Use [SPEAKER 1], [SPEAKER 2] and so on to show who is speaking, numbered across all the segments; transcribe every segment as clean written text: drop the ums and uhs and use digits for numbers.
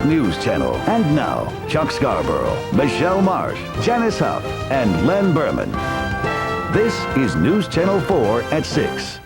[SPEAKER 1] news channel. And now, Chuck Scarborough, Michelle Marsh, Janice Huff, and Len Berman. This is News Channel 4 at 6.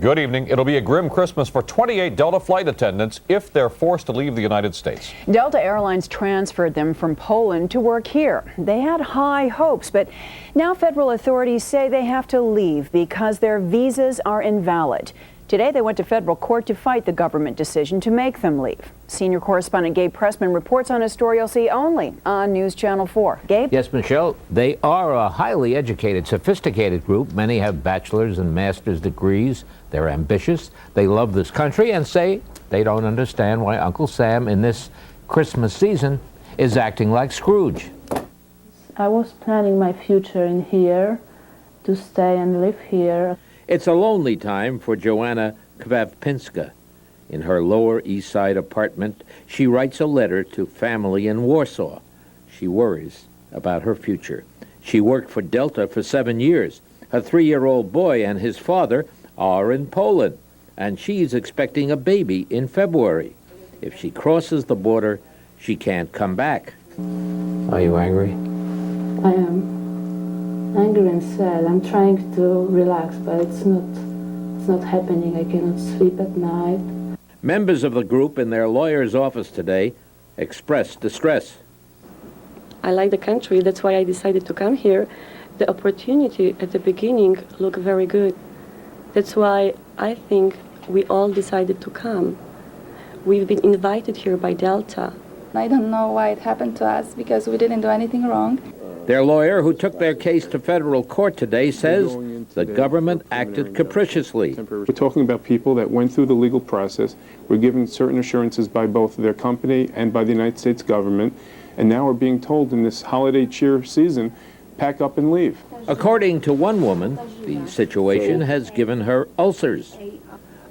[SPEAKER 2] Good evening. It'll be a grim Christmas for 28 Delta flight attendants if they're forced to leave the United States.
[SPEAKER 3] Delta Airlines transferred them from Poland to work here. They had high hopes, but now federal authorities say they have to leave because their visas are invalid. Today, they went to federal court to fight the government decision to make them leave. Senior correspondent Gabe Pressman reports on a story you'll see only on News Channel 4. Gabe?
[SPEAKER 4] Yes, Michelle, they are a highly educated, sophisticated group. Many have bachelor's and master's degrees. They're ambitious. They love this country and say they don't understand why Uncle Sam in this Christmas season is acting like Scrooge.
[SPEAKER 5] I was planning my future in here, to stay and live here.
[SPEAKER 4] It's a lonely time for Joanna Kvapinska. In her Lower East Side apartment, she writes a letter to family in Warsaw. She worries about her future. She worked for Delta for 7 years. Her 3-year-old boy and his father are in Poland, and she's expecting a baby in February. If she crosses the border, she can't come back. Are you angry?
[SPEAKER 5] I am angry and sad. I'm trying to relax, but it's not happening. I cannot sleep at night.
[SPEAKER 4] Members of the group in their lawyer's office today expressed distress.
[SPEAKER 6] I like the country, that's why I decided to come here. The opportunity at the beginning looked very good. That's why I think we all decided to come. We've been invited here by Delta.
[SPEAKER 7] I don't know why it happened to us because we didn't do anything wrong.
[SPEAKER 4] Their lawyer, who took their case to federal court today, says the government acted capriciously.
[SPEAKER 8] We're talking about people that went through the legal process, were given certain assurances by both their company and by the United States government, and now are being told in this holiday cheer season, pack up and leave.
[SPEAKER 4] According to one woman, the situation has given her ulcers.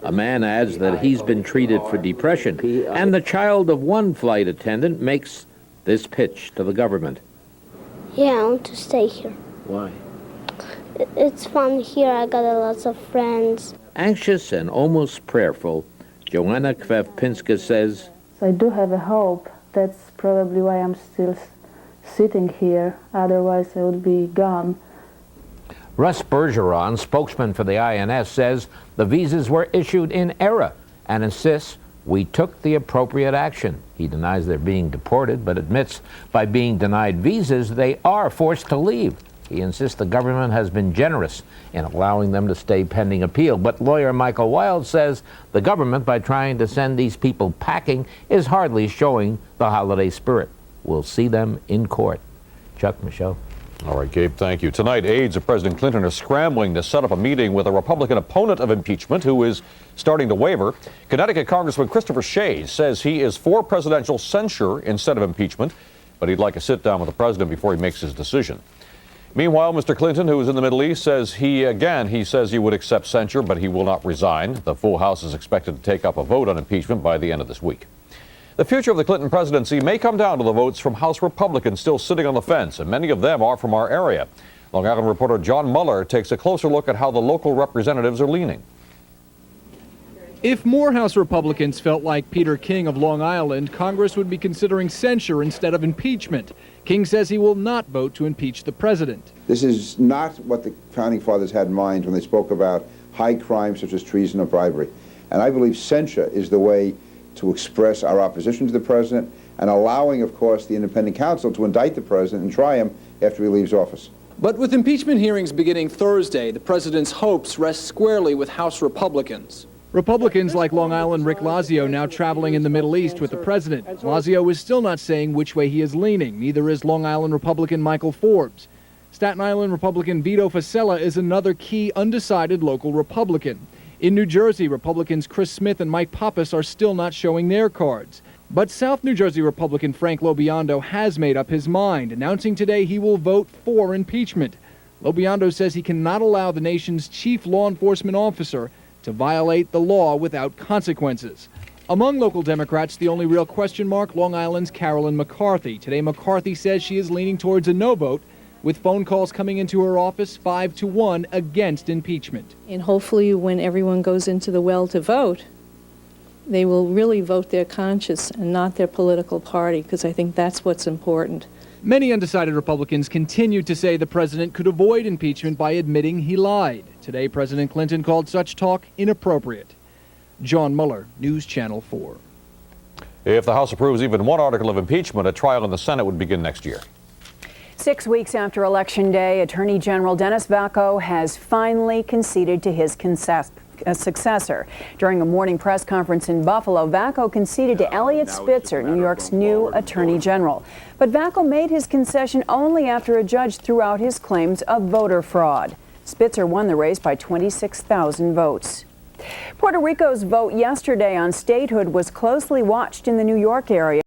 [SPEAKER 4] A man adds that he's been treated for depression, and the child of one flight attendant makes this pitch to the government.
[SPEAKER 9] Yeah, I want to stay here.
[SPEAKER 4] Why?
[SPEAKER 9] It's fun here. I got lots of friends.
[SPEAKER 4] Anxious and almost prayerful, Joanna Kvapinska says,
[SPEAKER 5] I do have a hope. That's probably why I'm still sitting here. Otherwise, I would be gone.
[SPEAKER 4] Russ Bergeron, spokesman for the INS, says the visas were issued in error and insists we took the appropriate action. He denies they're being deported, but admits by being denied visas, they are forced to leave. He insists the government has been generous in allowing them to stay pending appeal. But lawyer Michael Wild says the government, by trying to send these people packing, is hardly showing the holiday spirit. We'll see them in court. Chuck, Michelle.
[SPEAKER 2] All right, Gabe, thank you. Tonight, aides of President Clinton are scrambling to set up a meeting with a Republican opponent of impeachment who is starting to waver. Connecticut Congressman Christopher Shays says he is for presidential censure instead of impeachment, but he'd like a sit-down with the president before he makes his decision. Meanwhile, Mr. Clinton, who is in the Middle East, says he says he would accept censure, but he will not resign. The full House is expected to take up a vote on impeachment by the end of this week. The future of the Clinton presidency may come down to the votes from House Republicans still sitting on the fence, and many of them are from our area. Long Island reporter John Muller takes a closer look at how the local representatives are leaning.
[SPEAKER 10] If more House Republicans felt like Peter King of Long Island, Congress would be considering censure instead of impeachment. King says he will not vote to impeach the president.
[SPEAKER 11] This is not what the Founding Fathers had in mind when they spoke about high crimes such as treason or bribery. And I believe censure is the way to express our opposition to the president and allowing, of course, the independent counsel to indict the president and try him after he leaves office.
[SPEAKER 10] But with impeachment hearings beginning Thursday, the president's hopes rest squarely with House Republicans. Republicans like Long Island Rick Lazio now traveling in the Middle East with the president. Lazio is still not saying which way he is leaning. Neither is Long Island Republican Michael Forbes. Staten Island Republican Vito Fasella is another key undecided local Republican. In New Jersey, Republicans Chris Smith and Mike Pappas are still not showing their cards. But South New Jersey Republican Frank Lobiondo has made up his mind, announcing today he will vote for impeachment. Lobiondo says he cannot allow the nation's chief law enforcement officer to violate the law without consequences. Among local Democrats, the only real question mark, Long Island's Carolyn McCarthy. Today, McCarthy says she is leaning towards a no vote, with phone calls coming into her office 5-1 against impeachment.
[SPEAKER 12] And hopefully when everyone goes into the well to vote, they will really vote their conscience and not their political party, because I think that's what's important.
[SPEAKER 10] Many undecided Republicans continue to say the president could avoid impeachment by admitting he lied. Today, President Clinton called such talk inappropriate. John Mueller, News Channel 4.
[SPEAKER 2] If the House approves even one article of impeachment, a trial in the Senate would begin next year.
[SPEAKER 3] 6 weeks after Election Day, Attorney General Dennis Vacco has finally conceded to his successor. During a morning press conference in Buffalo, Vacco conceded to Eliot Spitzer, New York's new Attorney General. But Vacco made his concession only after a judge threw out his claims of voter fraud. Spitzer won the race by 26,000 votes. Puerto Rico's vote yesterday on statehood was closely watched in the New York area.